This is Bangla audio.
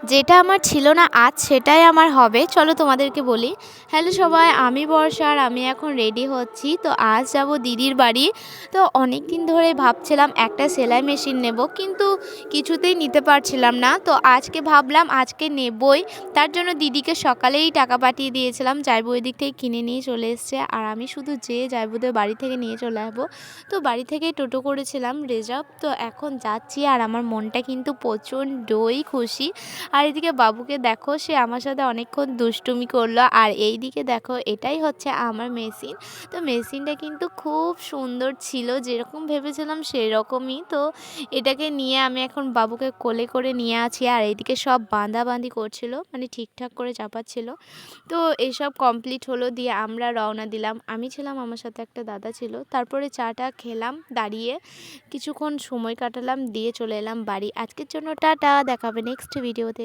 যেটা আমার ছিল না আজ সেটাই আমার হবে। চলো তোমাদেরকে বলি। হ্যালো সবাই, আমি বর্ষা আর আমি এখন রেডি হচ্ছি। তো আজ যাব দিদির বাড়ি। তো অনেক দিন ধরে ভাবছিলাম একটা সেলাই মেশিন নেব, কিন্তু কিছুতেই নিতে পারছিলাম না। তো আজকে ভাবলাম আজকে নেবই। তার জন্য দিদিকে সকালেই টাকা পাঠিয়ে দিয়েছিলাম। জাইবু ওই দিক থেকে কিনে নিয়ে চলে এসছে আর আমি শুধু যেয়ে জাইবুদের বাড়ি থেকে নিয়ে চলে আসবো। তো বাড়ি থেকেই টোটো করেছিলাম রিজার্ভ। তো এখন যাচ্ছি আর আমার মনটা কিন্তু প্রচণ্ডই খুশি। আর এদিকে বাবুকে দেখো, সে আমার সাথে অনেকক্ষণ দুষ্টুমি করলো। আর এই দিকে দেখো, এটাই হচ্ছে আমার মেশিন। তো মেশিনটা কিন্তু খুব সুন্দর ছিল, যেরকম ভেবেছিলাম সেরকমই। তো এটাকে নিয়ে আমি এখন বাবুকে কোলে করে নিয়ে আছি আর এইদিকে সব বাঁধাবাঁধি করছিল, মানে ঠিকঠাক করে চাপাচ্ছিল। তো এইসব কমপ্লিট হলো, দিয়ে আমরা রওনা দিলাম। আমি ছিলাম, আমার সাথে একটা দাদা ছিল। তারপরে চাটা খেলাম দাঁড়িয়ে, কিছুক্ষণ সময় কাটালাম, দিয়ে চলে এলাম বাড়ি। আজকের জন্য টাটা, দেখা হবে নেক্সট ভিডিওতে।